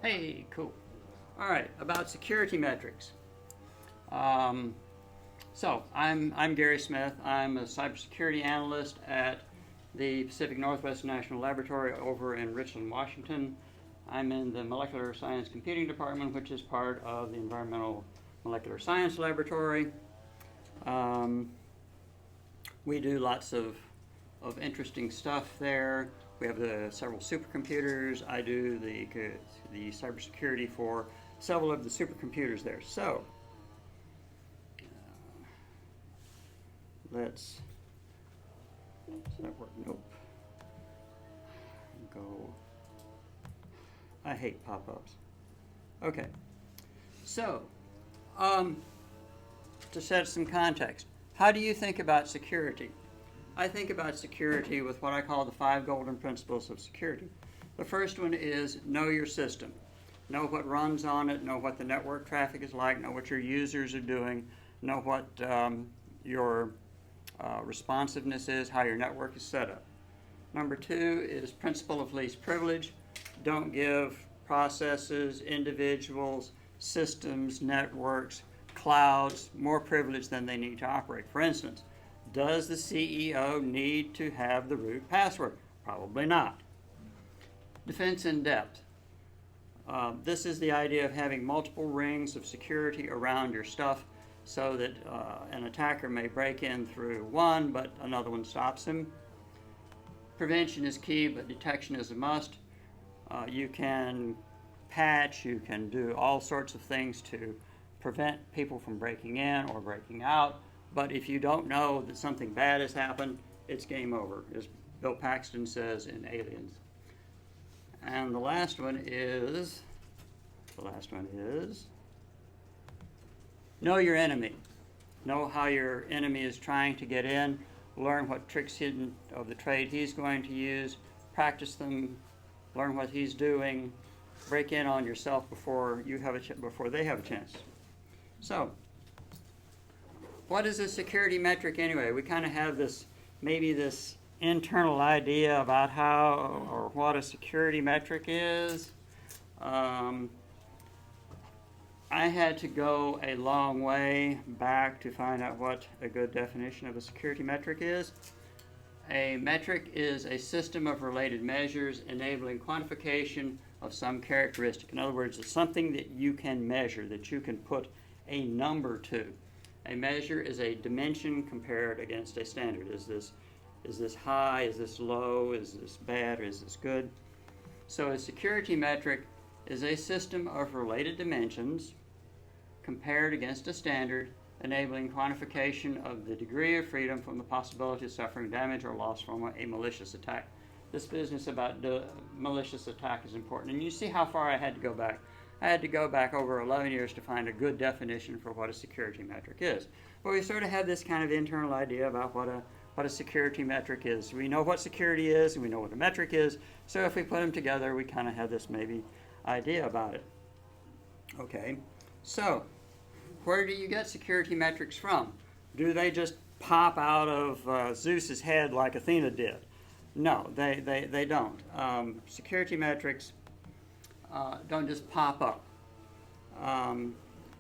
Hey, cool. All right, about security metrics. So I'm Gary Smith. I'm a cybersecurity analyst at the Pacific Northwest National Laboratory over in Richland, Washington. I'm in the Molecular Science Computing Department, which is part of the Environmental Molecular Science Laboratory. We do lots of interesting stuff there. We have several supercomputers. I do the cybersecurity for several of the supercomputers there. So does that work? Nope. Go. I hate pop-ups. Okay. So, to set some context, how do you think about security? I think about security with what I call the 5 golden principles of security. The first one is know your system. Know what runs on it, know what the network traffic is like, know what your users are doing, know what your responsiveness is, how your network is set up. Number 2 is principle of least privilege. Don't give processes, individuals, systems, networks, clouds more privilege than they need to operate. For instance, does the CEO need to have the root password? Probably not. Defense in depth. This is the idea of having multiple rings of security around your stuff so that an attacker may break in through one, but another one stops him. Prevention is key, but detection is a must. You can patch, you can do all sorts of things to prevent people from breaking in or breaking out. But if you don't know that something bad has happened, it's game over, as Bill Paxton says in Aliens. And the last one is know your enemy. Know how your enemy is trying to get in. Learn what tricks hidden of the trade he's going to use. Practice them. Learn what he's doing. Break in on yourself before they have a chance. So, what is a security metric anyway? We kind of have this internal idea about how or what a security metric is. I had to go a long way back to find out what a good definition of a security metric is. A metric is a system of related measures enabling quantification of some characteristic. In other words, it's something that you can measure, that you can put a number to. A measure is a dimension compared against a standard. Is this high? Is this low? Is this bad? Or is this good? So a security metric is a system of related dimensions compared against a standard, enabling quantification of the degree of freedom from the possibility of suffering damage or loss from a malicious attack. This business about the malicious attack is important. And you see how far I had to go back. I had to go back over 11 years to find a good definition for what a security metric is. But we sort of have this kind of internal idea about what a security metric is. We know what security is and we know what a metric is. So if we put them together, we kind of have this maybe idea about it. Okay, so where do you get security metrics from? Do they just pop out of Zeus's head like Athena did? No, they don't. Security metrics don't just pop up.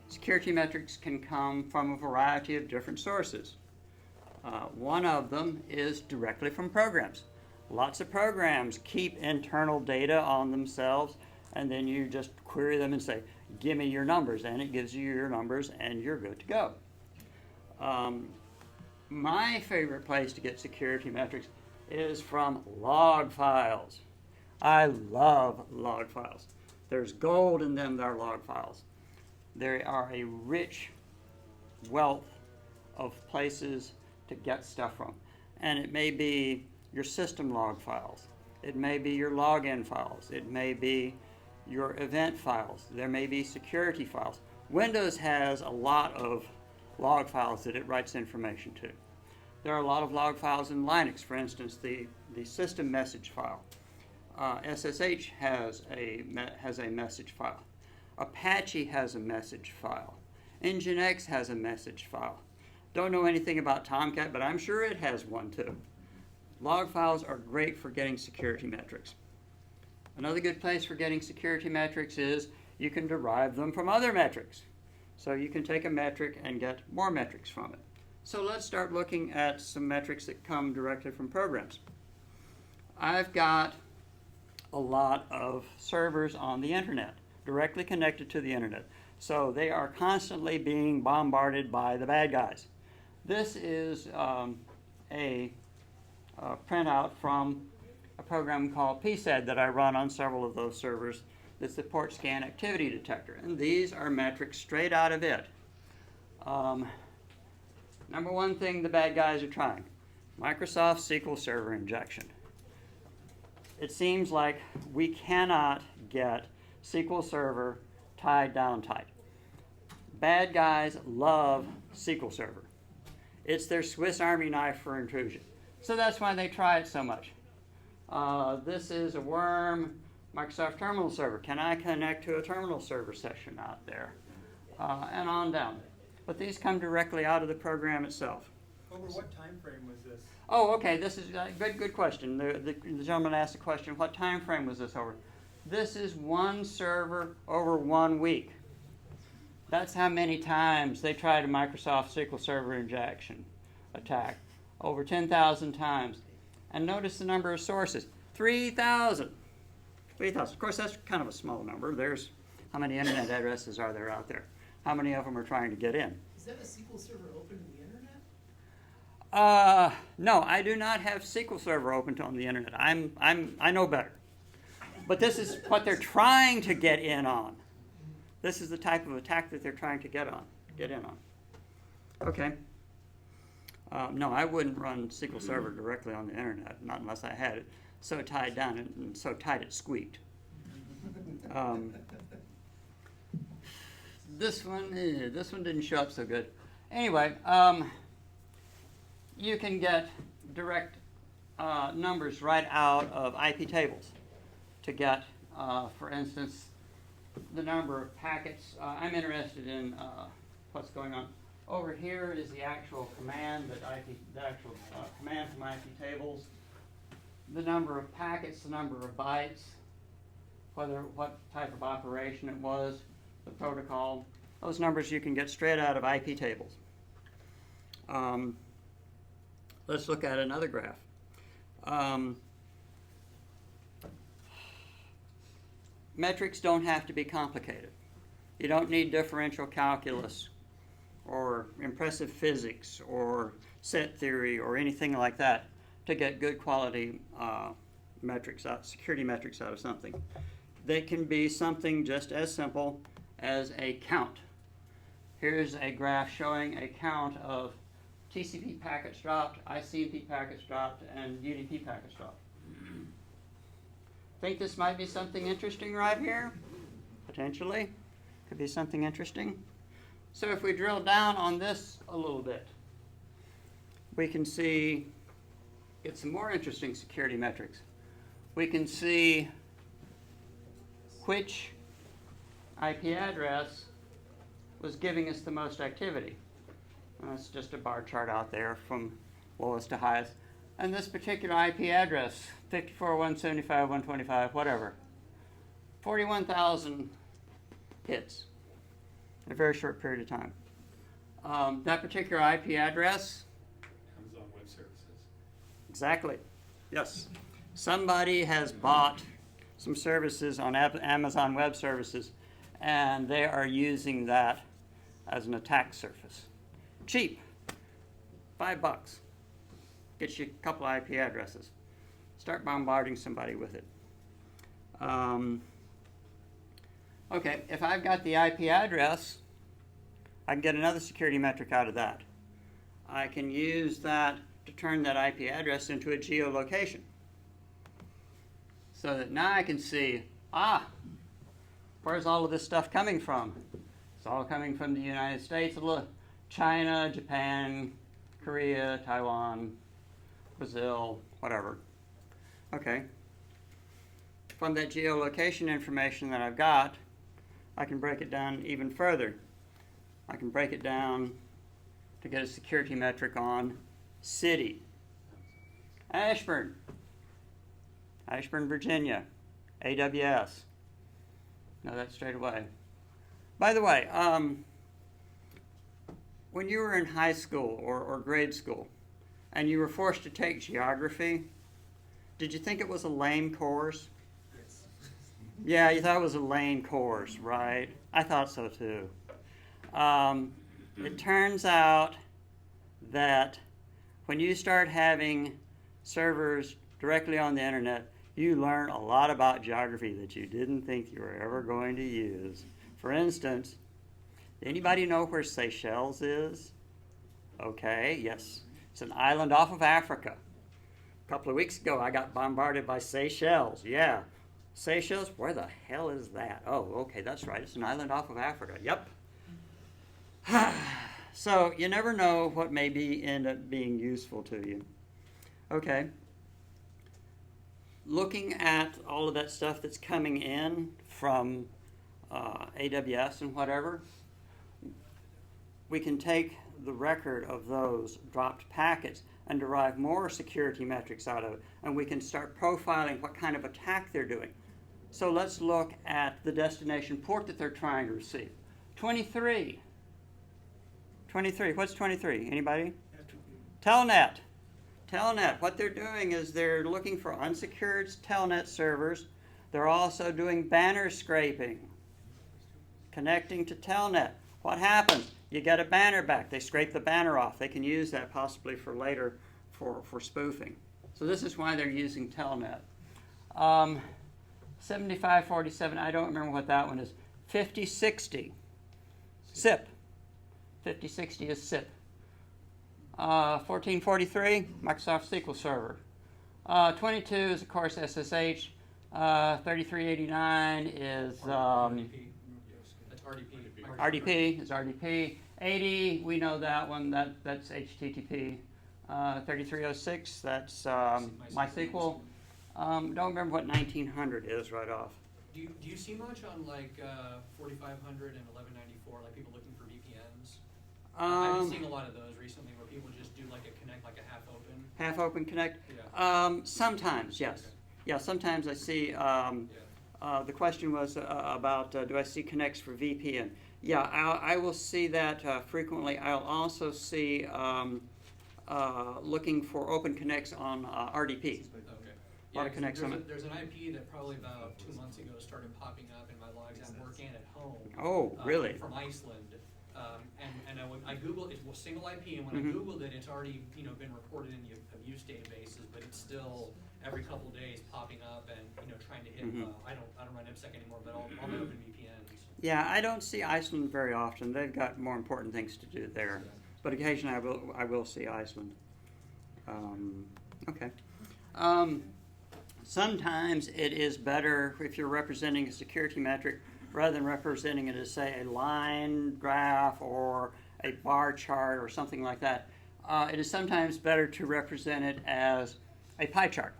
Security metrics can come from a variety of different sources. One of them is directly from programs. Lots of programs keep internal data on themselves, and then you just query them and say, give me your numbers, and it gives you your numbers, and you're good to go. My favorite place to get security metrics is from log files. I love log files. There's gold in them, there are log files. There are a rich wealth of places to get stuff from. And it may be your system log files. It may be your login files. It may be your event files. There may be security files. Windows has a lot of log files that it writes information to. There are a lot of log files in Linux. For instance, the system message file. SSH has a message file. Apache has a message file. Nginx has a message file. Don't know anything about Tomcat, but I'm sure it has one too. Log files are great for getting security metrics. Another good place for getting security metrics is you can derive them from other metrics. So you can take a metric and get more metrics from it. So let's start looking at some metrics that come directly from programs. I've got a lot of servers on the internet, directly connected to the internet. So they are constantly being bombarded by the bad guys. This is a printout from a program called PSAD that I run on several of those servers that's the port scan activity detector. And these are metrics straight out of it. Number one thing the bad guys are trying, Microsoft SQL Server injection. It seems like we cannot get SQL Server tied down tight. Bad guys love SQL Server. It's their Swiss Army knife for intrusion. So that's why they try it so much. This is a worm Microsoft Terminal Server. Can I connect to a terminal server session out there? And on down. But these come directly out of the program itself. Over what time frame was this? Oh, okay. This is a good question. The gentleman asked the question, what time frame was this over? This is one server over 1 week. That's how many times they tried a Microsoft SQL Server injection attack. Over 10,000 times. And notice the number of sources. 3,000. 3,000. Of course, that's kind of a small number. There's how many internet addresses are there out there? How many of them are trying to get in? Is that a SQL Server open to the internet? No, I do not have SQL Server open on the internet. I know better. But this is what they're trying to get in on. This is the type of attack that they're trying to get in on. Okay. No, I wouldn't run SQL Server directly on the internet, not unless I had it so tied down and so tight it squeaked. This one didn't show up so good. Anyway, you can get direct numbers right out of IP tables to get, for instance, the number of packets. I'm interested in what's going on. Over here is the actual command command from IP tables. The number of packets, the number of bytes, what type of operation it was, the protocol. Those numbers you can get straight out of IP tables. Let's look at another graph. Metrics don't have to be complicated. You don't need differential calculus or impressive physics or set theory or anything like that to get good quality metrics out, security metrics out of something. They can be something just as simple as a count. Here's a graph showing a count of TCP packets dropped, ICMP packets dropped, and UDP packets dropped. Think this might be something interesting right here? Potentially. Could be something interesting. So if we drill down on this a little bit, we can get some more interesting security metrics. We can see which IP address was giving us the most activity. And that's just a bar chart out there from lowest to highest. And this particular IP address, 54.175.125, whatever, 41,000 hits in a very short period of time. That particular IP address. Amazon Web Services. Exactly. Yes. Somebody has bought some services on Amazon Web Services, and they are using that as an attack surface. Cheap. $5. Gets you a couple IP addresses. Start bombarding somebody with it. Okay, if I've got the IP address, I can get another security metric out of that. I can use that to turn that IP address into a geolocation. So that now I can see, where's all of this stuff coming from? It's all coming from the United States, China, Japan, Korea, Taiwan, Brazil, whatever. Okay. From that geolocation information that I've got, I can break it down even further. I can break it down to get a security metric on city. Ashburn, Virginia, AWS. Know that straight away. By the way, when you were in high school or grade school and you were forced to take geography, did you think it was a lame course? Yes. Yeah, you thought it was a lame course, right? I thought so too. It turns out that when you start having servers directly on the internet, you learn a lot about geography that you didn't think you were ever going to use. For instance, anybody know where Seychelles is? Okay, yes. It's an island off of Africa. A couple of weeks ago, I got bombarded by Seychelles. Yeah. Seychelles? Where the hell is that? Oh, okay, that's right. It's an island off of Africa. Yep. So you never know what may end up being useful to you. Okay. Looking at all of that stuff that's coming in from AWS and whatever, we can take the record of those dropped packets and derive more security metrics out of it, and we can start profiling what kind of attack they're doing. So let's look at the destination port that they're trying to receive. 23. 23. What's 23? Anybody? Telnet. Telnet. What they're doing is they're looking for unsecured telnet servers. They're also doing banner scraping, connecting to telnet. What happens? You get a banner back. They scrape the banner off. They can use that possibly for later for spoofing. So this is why they're using telnet. 7547, I don't remember what that one is. 5060, SIP. 5060 is SIP. 1443, Microsoft SQL Server. 22 is, of course, SSH. 3389 is RDP is RDP. 80, we know that one. That's HTTP. 3306, that's MySQL. Don't remember what 1900 is right off. Do you see much on like 4500 and 1194, like people looking for VPNs? I've been seeing a lot of those recently where people just do like a connect, like a half open. Half open connect? Yeah. Sometimes, yes. Okay. Yeah, sometimes I see. The question was about do I see connects for VPN? Yeah, I will see that frequently. I'll also see looking for open connects on RDP. Okay. A lot of connects on it. There's an IP that probably about 2 months ago started popping up in my logs at work and at home. Oh, really? From Iceland. And I Googled, it was single IP, and when I Googled it, it's already been reported in the abuse databases, but it's still every couple of days popping up and trying to hit. I don't run IPsec anymore, but I'll open VPNs. Yeah, I don't see Iceland very often. They've got more important things to do there, but occasionally I will see Iceland. Okay. Sometimes it is better if you're representing a security metric rather than representing it as, say, a line graph or a bar chart or something like that. It is sometimes better to represent it as a pie chart.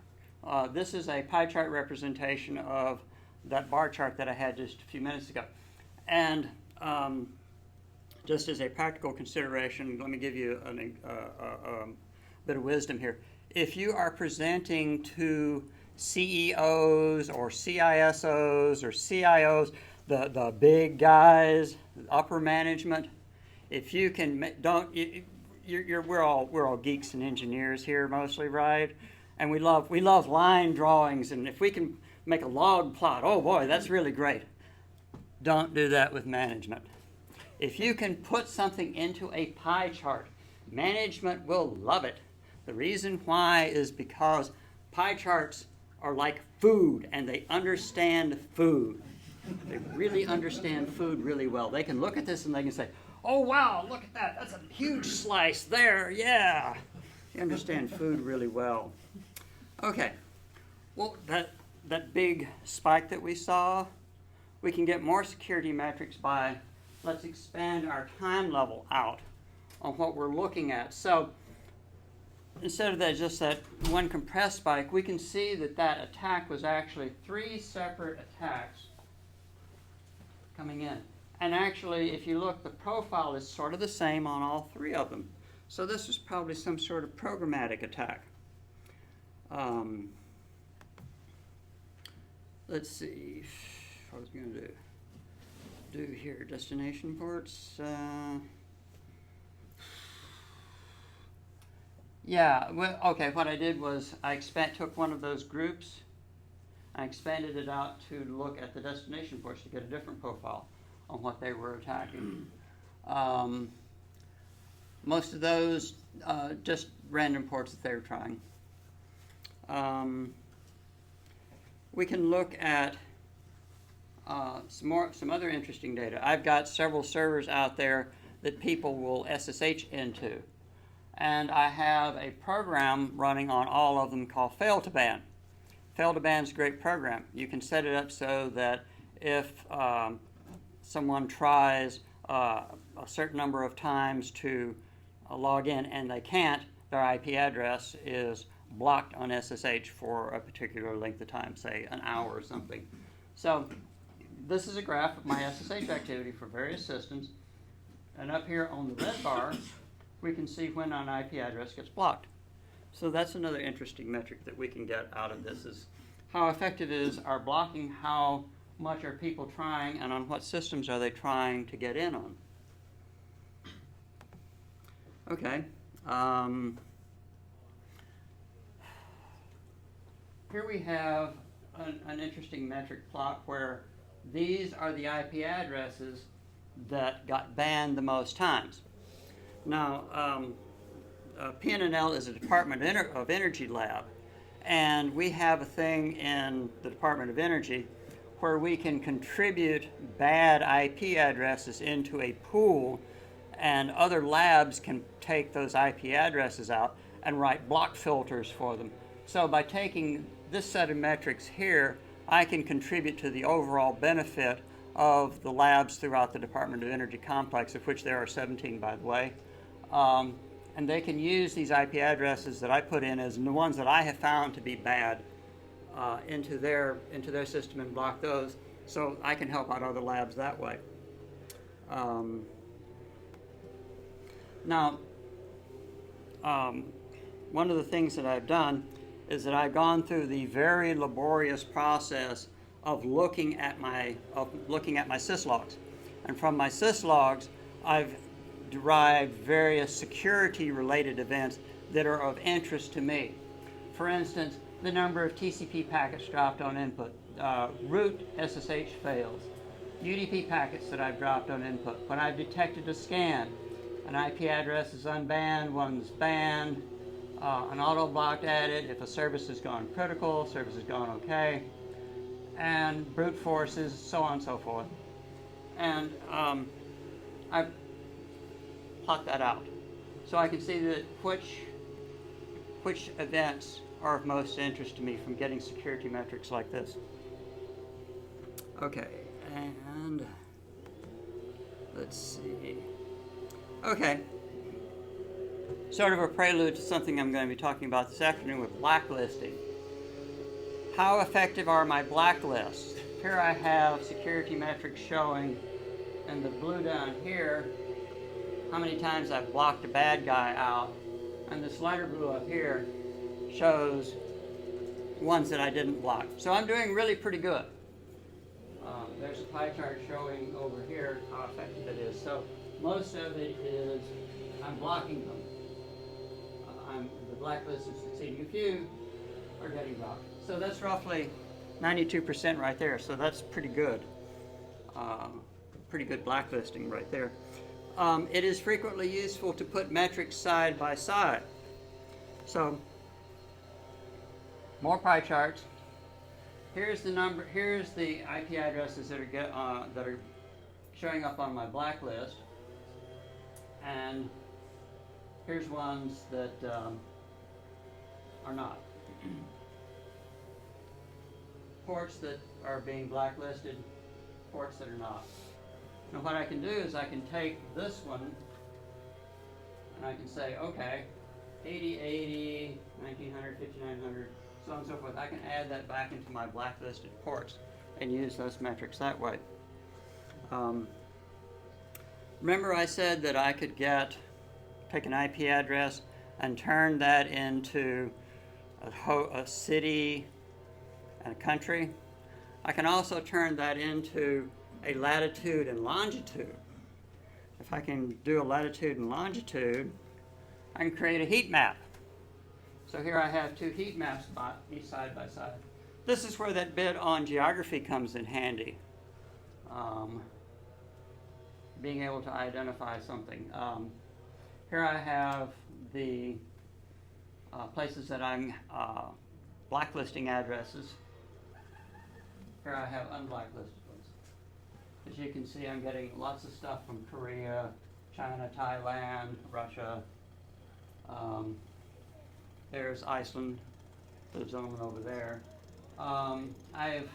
This is a pie chart representation of that bar chart that I had just a few minutes ago. And just as a practical consideration, let me give you a bit of wisdom here. If you are presenting to CEOs or CISOs or CIOs, the big guys, upper management, if you can we're all geeks and engineers here mostly, right? And we love line drawings, and if we can make a log plot, oh boy, that's really great. Don't do that with management. If you can put something into a pie chart, management will love it. The reason why is because pie charts are like food, and they understand food. They really understand food really well. They can look at this and they can say, oh wow, look at that. That's a huge slice there. Yeah. You understand food really well. Okay. Well, that big spike that we saw, we can get more security metrics by, let's expand our time level out on what we're looking at. So instead of that, just that one compressed spike, we can see that attack was actually 3 separate attacks coming in. And actually, if you look, the profile is sort of the same on all 3 of them. So this is probably some sort of programmatic attack. let's see, what was I going to do here, destination ports. Yeah, well, okay, what I did was I took one of those groups, I expanded it out to look at the destination ports to get a different profile on what they were attacking. Most of those, just random ports that they were trying. We can look at some other interesting data. I've got several servers out there that people will SSH into. And I have a program running on all of them called fail2ban. Fail2ban is a great program. You can set it up so that if someone tries a certain number of times to log in and they can't, their IP address is blocked on SSH for a particular length of time, say an hour or something. So this is a graph of my SSH activity for various systems. And up here on the red bar, we can see when an IP address gets blocked. So that's another interesting metric that we can get out of this, is how effective is our blocking, how much are people trying, and on what systems are they trying to get in on. Okay. Here we have an interesting metric plot where these are the IP addresses that got banned the most times. Now, PNNL is a Department of Energy lab, and we have a thing in the Department of Energy where we can contribute bad IP addresses into a pool, and other labs can take those IP addresses out and write block filters for them. So by taking this set of metrics here, I can contribute to the overall benefit of the labs throughout the Department of Energy complex, of which there are 17, by the way. And they can use these IP addresses that I put in as the ones that I have found to be bad into their system and block those, so I can help out other labs that way. Now, one of the things that I've done is that I've gone through the very laborious process of looking at my syslogs, and from my syslogs, I've derived various security-related events that are of interest to me. For instance, the number of TCP packets dropped on input, root SSH fails, UDP packets that I've dropped on input. When I've detected a scan, an IP address is unbanned, one's banned, an auto blocked added, if a service has gone critical, service has gone okay, and brute forces, so on and so forth. And I've plot that out, so I can see that which events are of most interest to me from getting security metrics like this. Okay, and let's see. Okay, sort of a prelude to something I'm going to be talking about this afternoon with blacklisting. How effective are my blacklists? Here I have security metrics showing, and the blue down here, how many times I've blocked a bad guy out, and this lighter blue up here shows ones that I didn't block. So I'm doing really pretty good. There's a pie chart showing over here how effective it is. So most of it is I'm blocking them. The blacklist is succeeding. A few are getting blocked. So that's roughly 92% right there. So that's pretty good. Pretty good blacklisting right there. It is frequently useful to put metrics side by side. So, more pie charts. Here's the number. Here's the IP addresses that are showing up on my blacklist, and here's ones that are not. Ports that are being blacklisted, ports that are not. Now what I can do is I can take this one and I can say, okay, 8080, 1900, 5900, so on and so forth. I can add that back into my blacklisted ports and use those metrics that way. Remember I said that I could take an IP address and turn that into a city and a country? I can also turn that into a latitude and longitude. If I can do a latitude and longitude, I can create a heat map. So here I have two heat maps side by side. This is where that bit on geography comes in handy. Being able to identify something. Here I have the places that I'm blacklisting addresses. Here I have unblacklisted ones. As you can see, I'm getting lots of stuff from Korea, China, Thailand, Russia. There's Iceland, the gentleman over there. I've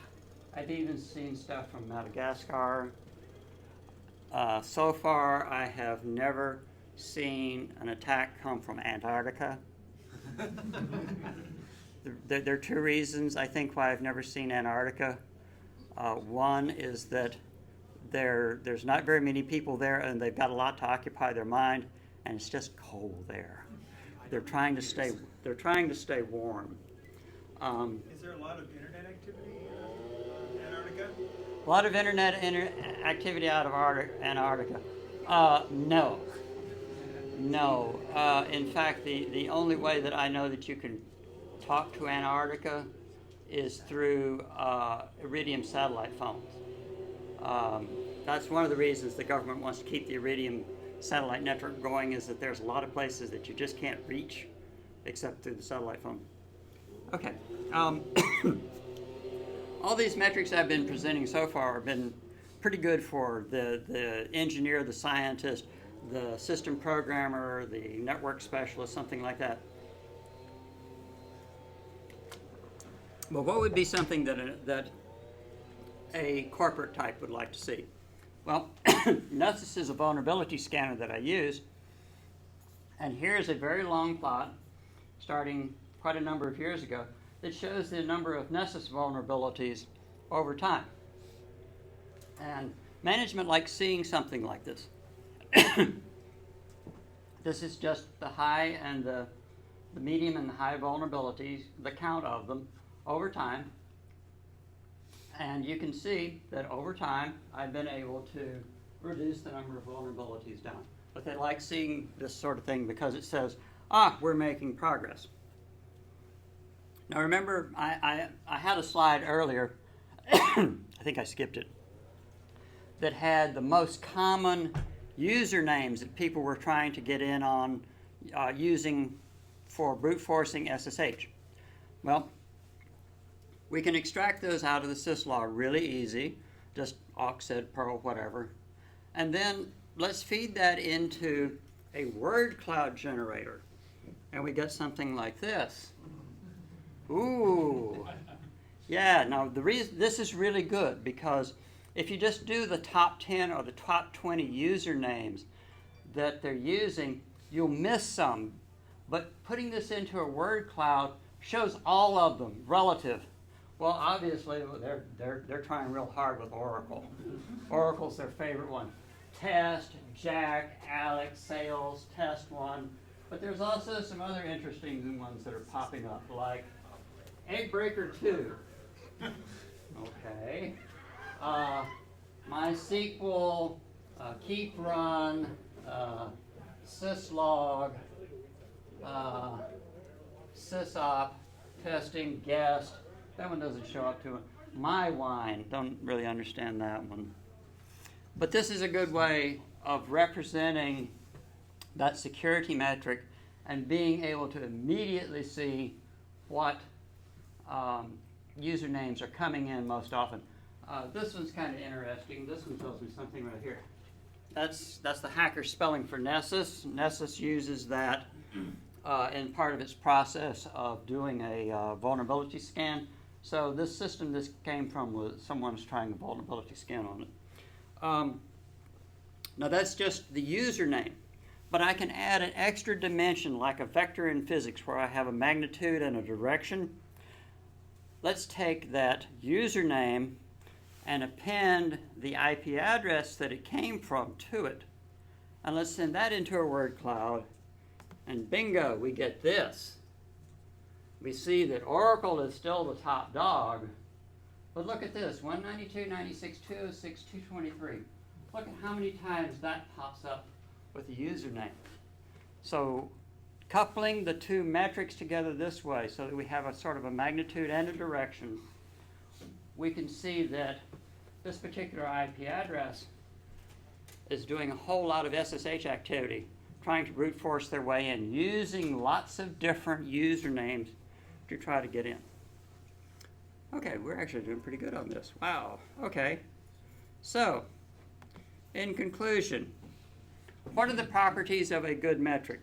even seen stuff from Madagascar. So far, I have never seen an attack come from Antarctica. There are two reasons, I think, why I've never seen Antarctica. One is that there's not very many people there, and they've got a lot to occupy their mind, and it's just cold there. They're trying to stay warm. Is there a lot of internet activity in Antarctica? A lot of internet activity out of Antarctica. No. In fact, the only way that I know that you can talk to Antarctica is through Iridium satellite phones. That's one of the reasons the government wants to keep the Iridium satellite network going, is that there's a lot of places that you just can't reach except through the satellite phone. Okay. All these metrics I've been presenting so far have been pretty good for the engineer, the scientist, the system programmer, the network specialist, something like that. But what would be something that a corporate type would like to see? Well, Nessus is a vulnerability scanner that I use, and here's a very long plot starting quite a number of years ago that shows the number of Nessus vulnerabilities over time. And management likes seeing something like this. This is just the high and the medium and the high vulnerabilities, the count of them over time. And you can see that over time, I've been able to reduce the number of vulnerabilities down. But they like seeing this sort of thing because it says, we're making progress. Now remember, I had a slide earlier, I think I skipped it, that had the most common usernames that people were trying to get in on using for brute forcing SSH. Well, we can extract those out of the syslog really easy, just awk, sed, perl, whatever. And then let's feed that into a word cloud generator. And we get something like this. Ooh. Yeah, now the reason this is really good, because if you just do the top 10 or the top 20 usernames that they're using, you'll miss some. But putting this into a word cloud shows all of them relative. Well, obviously, they're trying real hard with Oracle. Oracle's their favorite one. Test, Jack, Alex, Sales, Test 1. But there's also some other interesting ones that are popping up, like Eggbreaker 2. Okay. MySQL, Keep Run, Syslog, Sysop, Testing, Guest. That one doesn't show up to it. MyWine, don't really understand that one. But this is a good way of representing that security metric and being able to immediately see what usernames are coming in most often. This one's kind of interesting. This one tells me something right here. That's the hacker spelling for Nessus. Nessus uses that in part of its process of doing a vulnerability scan. So this system this came from was someone's trying a vulnerability scan on it. Now that's just the username, but I can add an extra dimension like a vector in physics where I have a magnitude and a direction. Let's take that username and append the IP address that it came from to it. And let's send that into a word cloud, and bingo, we get this. We see that Oracle is still the top dog, But look at this, 192.96.206.223. Look at how many times that pops up with the username. So coupling the two metrics together this way so that we have a sort of a magnitude and a direction, we can see that this particular IP address is doing a whole lot of SSH activity, trying to brute force their way in, using lots of different usernames to try to get in. Okay, we're actually doing pretty good on this. Wow, okay. So, in conclusion, what are the properties of a good metric?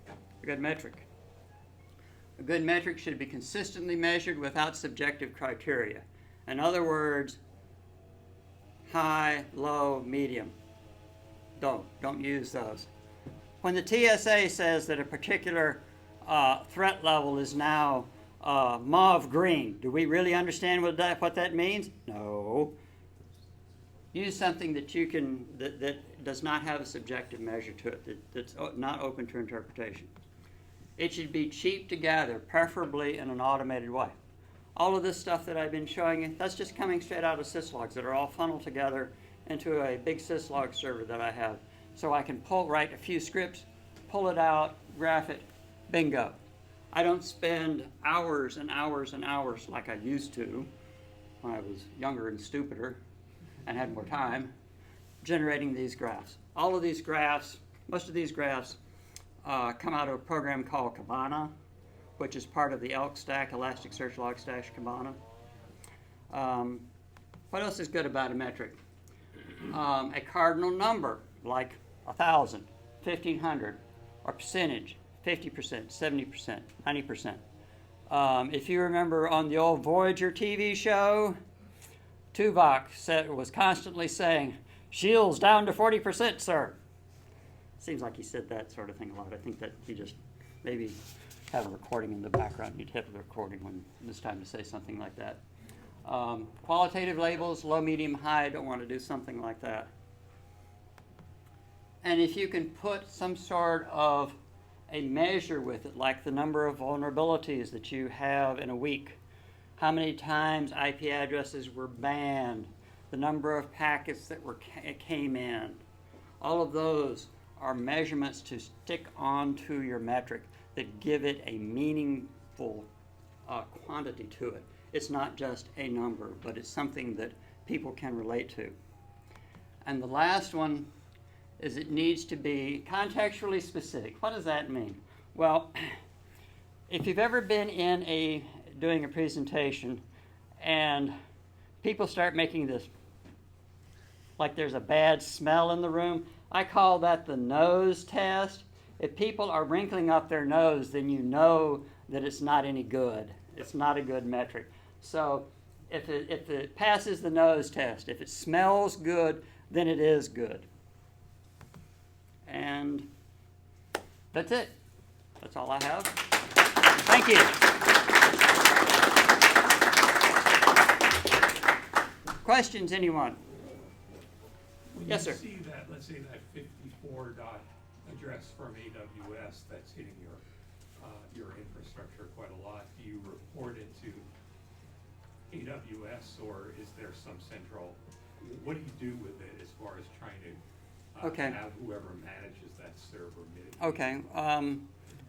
A good metric. A good metric should be consistently measured without subjective criteria. In other words, high, low, medium. Don't use those. When the TSA says that a particular threat level is now mauve green, do we really understand what that means? No. Use something that you can that does not have a subjective measure to it, that's not open to interpretation. It should be cheap to gather, preferably in an automated way. All of this stuff that I've been showing you, that's just coming straight out of syslogs that are all funneled together into a big syslog server that I have. So I can write a few scripts, pull it out, graph it, bingo. I don't spend hours and hours and hours like I used to when I was younger and stupider and had more time generating these graphs. All of these graphs, most of these graphs come out of a program called Kibana, which is part of the ELK stack, Elasticsearch Logstash Kibana. What else is good about a metric? A cardinal number, like 1,000, 1,500, or percentage, 50%, 70%, 90%. If you remember on the old Voyager TV show, Tuvok was constantly saying, "Shields down to 40%, sir." Seems like he said that sort of thing a lot. I think that he just maybe have a recording in the background. You'd hit the recording when it's time to say something like that. Qualitative labels, low, medium, high, I don't want to do something like that. And if you can put some sort of a measure with it, like the number of vulnerabilities that you have in a week, how many times IP addresses were banned, the number of packets that came in, all of those are measurements to stick onto your metric that give it a meaningful quantity to it. It's not just a number, but it's something that people can relate to. And the last one is it needs to be contextually specific. What does that mean? Well, if you've ever been doing a presentation and people start making this, like there's a bad smell in the room, I call that the nose test. If people are wrinkling up their nose, then you know that it's not any good. It's not a good metric. So if it passes the nose test, if it smells good, then it is good. And that's it. That's all I have. Thank you. Questions, anyone? Yes, sir. When you see that, let's say that 54 dot address from AWS that's hitting your infrastructure quite a lot, do you report it to AWS or is there some central, what do you do with it as far as trying to have whoever manages that server mitigate? Okay.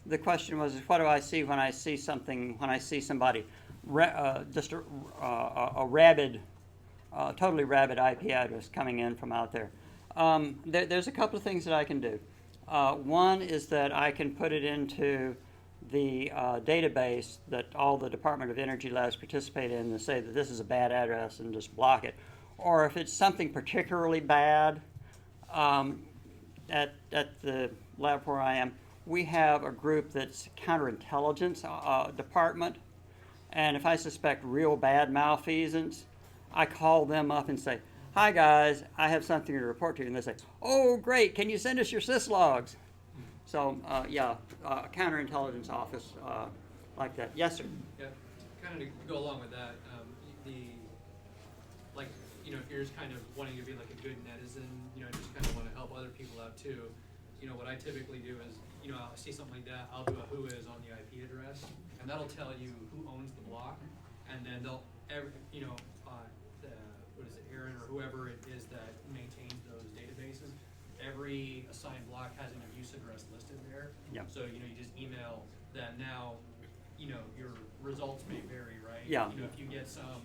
The question was, what do I see when I see something, when I see somebody, just a rabid, totally rabid IP address coming in from out there? There's a couple of things that I can do. One is that I can put it into the database that all the Department of Energy labs participate in and say that this is a bad address and just block it. Or if it's something particularly bad, at the lab where I am, we have a group that's counterintelligence department, and if I suspect real bad malfeasance, I call them up and say, "Hi guys, I have something to report to you," and they say, "Oh great, can you send us your syslogs?" So counterintelligence office like that. Yes, sir. Yeah, kind of to go along with that, if you're just kind of wanting to be like a good netizen, just kind of want to help other people out too. What I typically do is, I'll see something like that, I'll do a who is on the IP address, and that'll tell you who owns the block, and then what is it, Aaron or whoever it is that maintains those databases, every assigned block has an abuse address listed there. Yeah. So, you just email them. Now, your results may vary, right? Yeah. If you get some,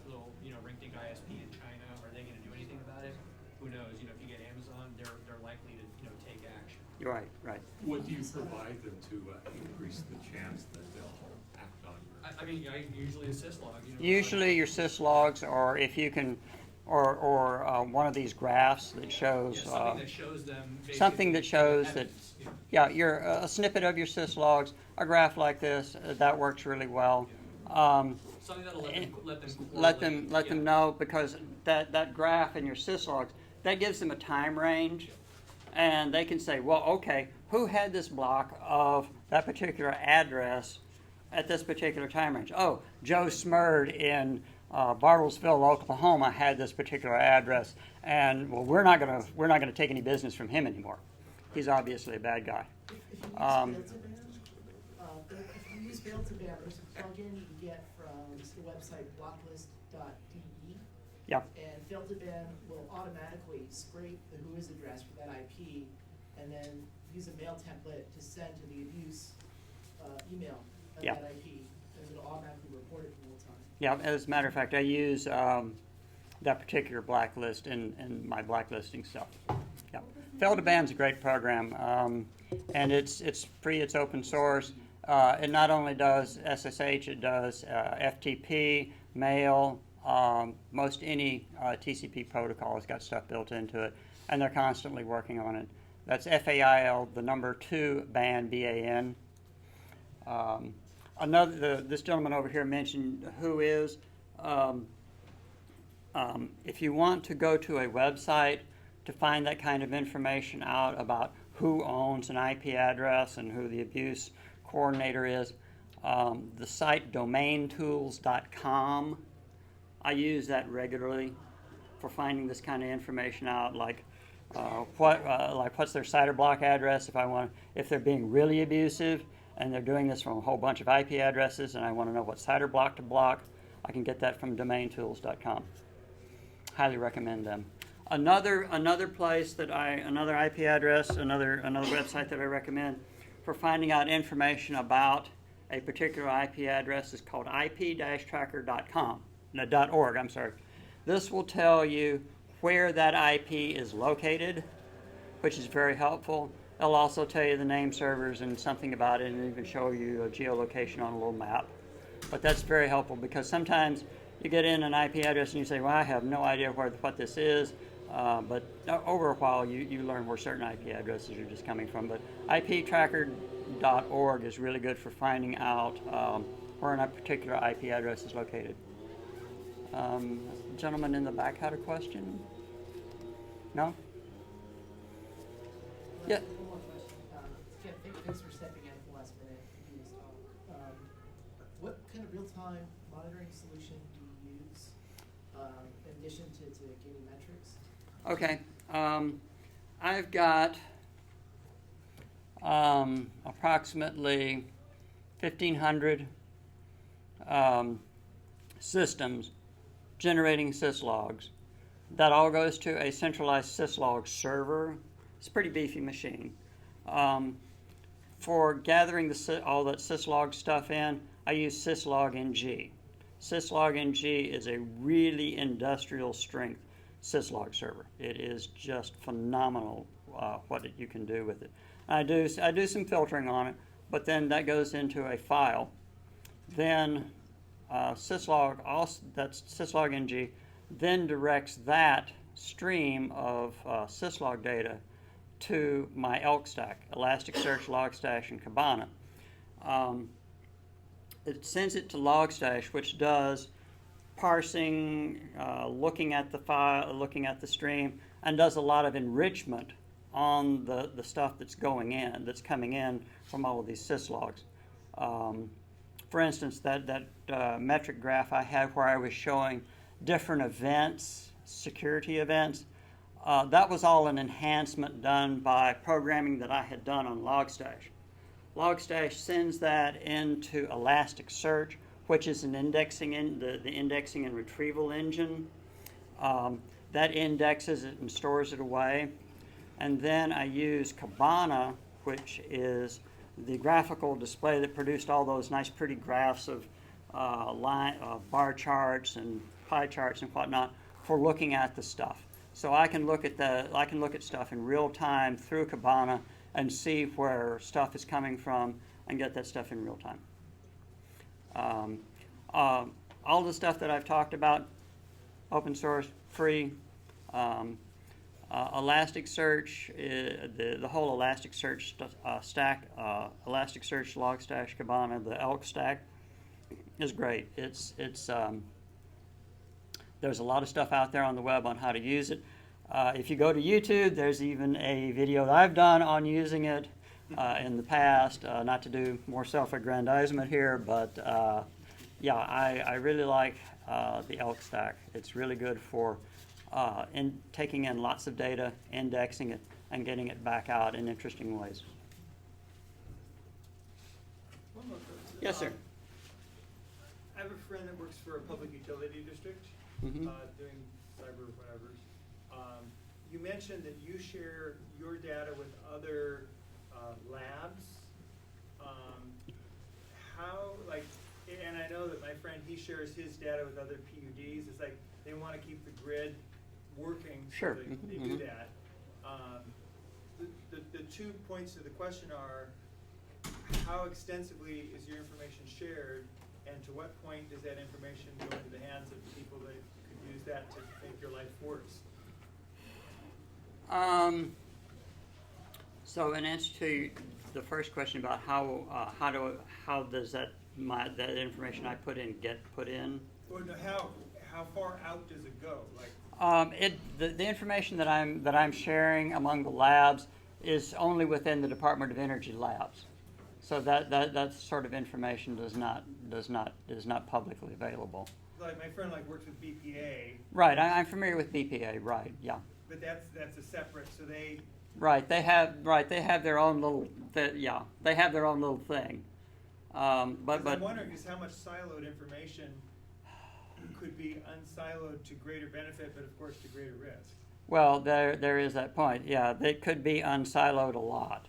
little, ring-dink ISP in China, are they gonna do anything about it? Who knows? If you get Amazon, they're likely to, take action. You're right, right. What do you provide them to increase the chance that they'll act on your? Usually a syslog. Usually your syslogs, or if you can, or one of these graphs that shows, something that shows them. something that shows that, evidence, a snippet of your syslogs, a graph like this, that works really well. Something that'll let them Let correlate. them know, because that graph in your syslogs, that gives them a time range, and they can say, well, okay, who had this block of that particular address at this particular time range? Oh, Joe Smurd in Bartlesville, Oklahoma had this particular address, and well, we're not gonna take any business from him anymore. He's obviously a bad guy. If you use Fail2Ban, there's a plugin you can get from the website blocklist.de. Yeah. And Fail2Ban will automatically scrape the whois address for that IP, and then use a mail template to send to the abuse email of Yeah. that IP, and it'll automatically report it in real time. Yeah, as a matter of fact, I use that particular blacklist in my blacklisting stuff. Yeah. Fail2Ban's a great program, and it's free, it's open source. It not only does SSH, it does FTP, mail, most any TCP protocol has got stuff built into it, and they're constantly working on it. That's FAIL, the number 2 ban, BAN. This gentleman over here mentioned whois. If you want to go to a website to find that kind of information out about who owns an IP address and who the abuse coordinator is, the site domaintools.com, I use that regularly for finding this kind of information out, like what's their CIDR block address if they're being really abusive and they're doing this from a whole bunch of IP addresses, and I want to know what CIDR block to block, I can get that from domaintools.com. Highly recommend them. Another place that another IP address, another website that I recommend for finding out information about a particular IP address is called ip-tracker.com. No, .org, I'm sorry. This will tell you where that IP is located, which is very helpful. It'll also tell you the name servers and something about it, and even show you a geolocation on a little map. But that's very helpful, because sometimes you get in an IP address and you say, well, I have no idea what this is. But over a while, you learn where certain IP addresses are just coming from. But iptracker.org is really good for finding out where a particular IP address is located. The gentleman in the back had a question? No? Yeah. One more question. Ken, thanks for stepping in at the last minute to do this talk. What kind of real-time monitoring solution do you use in addition to gaining metrics? Okay. I've got approximately 1,500 systems generating syslogs. That all goes to a centralized syslog server. It's a pretty beefy machine. For gathering all that syslog stuff in, I use syslog-ng. Syslog-ng is a really industrial strength syslog server. It is just phenomenal what you can do with it. I do some filtering on it, but then that goes into a file. Then syslog, that's syslog-ng, then directs that stream of syslog data to my elk stack, Elasticsearch, Logstash, and Kibana. It sends it to Logstash, which does parsing, looking at the file, looking at the stream, and does a lot of enrichment on the stuff that's coming in from all of these syslogs. For instance, that metric graph I had where I was showing different events, security events, that was all an enhancement done by programming that I had done on Logstash. Logstash sends that into Elasticsearch, which is an indexing the indexing and retrieval engine. That indexes it and stores it away. And then I use Kibana, which is the graphical display that produced all those nice pretty graphs of bar charts and pie charts and whatnot for looking at the stuff. So I can look at stuff in real time through Kibana and see where stuff is coming from and get that stuff in real time. All the stuff that I've talked about, open source, free. Elasticsearch, the whole Elasticsearch stack, Elasticsearch, Logstash, Kibana, the Elk stack is great. There's a lot of stuff out there on the web on how to use it. If you go to YouTube, there's even a video that I've done on using it in the past. Not to do more self-aggrandizement here, but yeah, I really like the Elk stack. It's really good for taking in lots of data, indexing it, and getting it back out in interesting ways. One more question. Yes, sir. I have a friend that works for a public utility district, Mhm. doing cyber whatever. You mentioned that you share your data with other labs. How, like, and I know that my friend, he shares his data with other PUDs. It's like they want to keep the grid working, so Sure. they Mhm. do that. The 2 points to the question are, how extensively is your information shared, and to what point does that information go into the hands of people that could use that to make your life worse? So in answer to the first question about how does that information I put in get put in? Or no, how far out does it go? Like, The information that I'm sharing among the labs is only within the Department of Energy labs. So that sort of information is not publicly available. like my friend works with BPA, Right, I'm familiar with BPA. Right, yeah. but that's a separate. So they Right, they have their own little they have their own little thing. But I'm wondering is how much siloed information could be unsiloed to greater benefit, but of course to greater risk. well, there is that point. Yeah, they could be unsiloed a lot.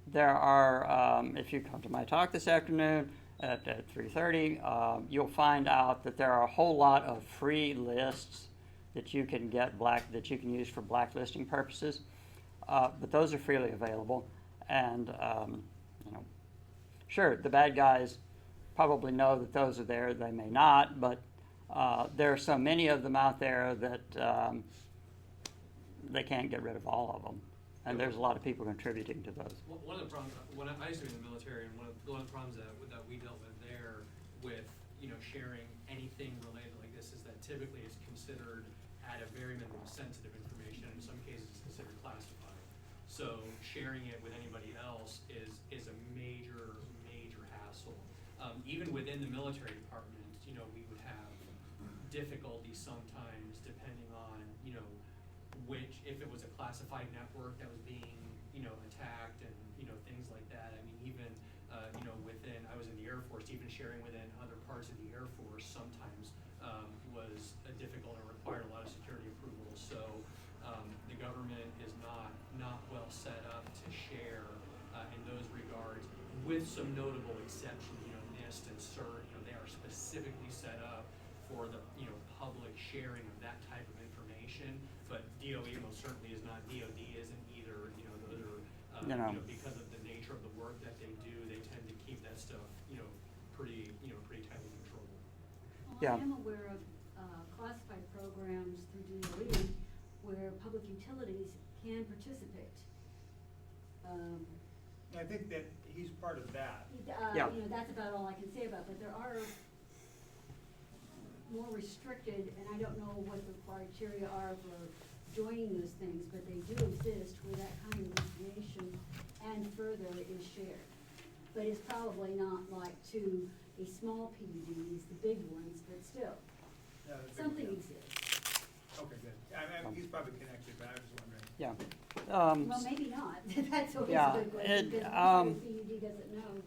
There are, if you come to my talk this afternoon at 3:30, you'll find out that there are a whole lot of free lists that you can that you can use for blacklisting purposes. But those are freely available, and sure, the bad guys probably know that those are there. They may not, but there are so many of them out there that they can't get rid of all of them. And there's a lot of people contributing to those. One of the problems, when I used to be in the military, and one of the problems that we dealt with there with, sharing anything related like this is that typically it's considered at a very minimum sensitive information. In some cases it's considered classified. So sharing it with anybody else is a major hassle. Even within the military department, we would have difficulty sometimes depending on, if it was a classified network that was being, attacked and, things like that. I mean, even, within, I was in the Air Force, even sharing within other parts of the Air Force sometimes was difficult and required a lot of security approvals. So the government is not well set up to share in those regards, with some notable exceptions. NIST and CERT, they are specifically set up for the public sharing of that type of information. But DOE most certainly is not. DOD isn't either. Those are because of the nature of the work that they do, they tend to keep that stuff pretty tightly controlled. Well, Yeah. I am aware of classified programs through DOE where public utilities can participate. I think that he's part of that. Yeah. That's about all I can say about that. There are more restricted, and I don't know what the criteria are for joining those things, but they do exist where that kind of information and further is shared. But it's probably not like to a small PUDs, the big ones, but still, Yeah, that's a big something deal. exists. Okay, good. He's probably connected, but I was just wondering. Yeah. Well, maybe not. That's always yeah, a good question, it, because I'm sure the PUD doesn't know.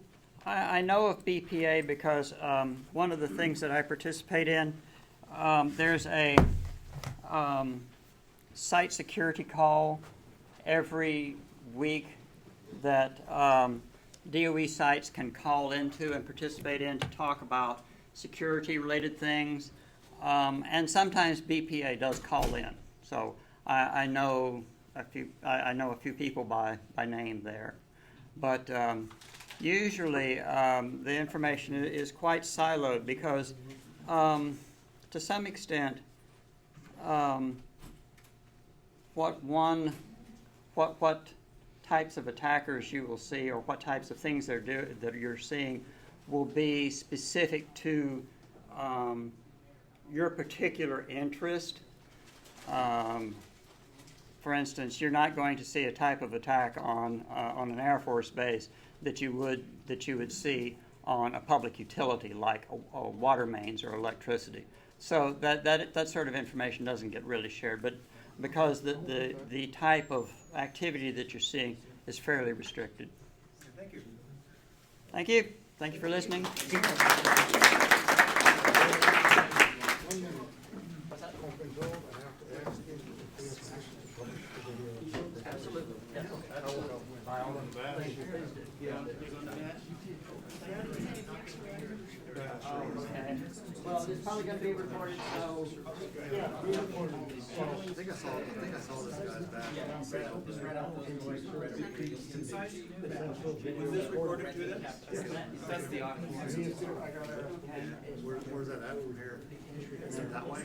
I know of BPA because one of the things that I participate in, there's a site security call every week that DOE sites can call into and participate in to talk about security-related things. And sometimes BPA does call in. So I know a few people by name there. But usually the information is quite siloed because to some extent what types of attackers you will see or what types of things that you're seeing will be specific to your particular interest. For instance, you're not going to see a type of attack on an Air Force base that you would see on a public utility like a water mains or electricity. So that sort of information doesn't get really shared, but because the type of activity that you're seeing is fairly restricted. Thank you. Thank you. Thank you for listening. Well, it's probably going to be recorded, so yeah. I think I saw this guy's back. Was this recorded to them? That's the audio. Where's that at? Over here. Is it that way?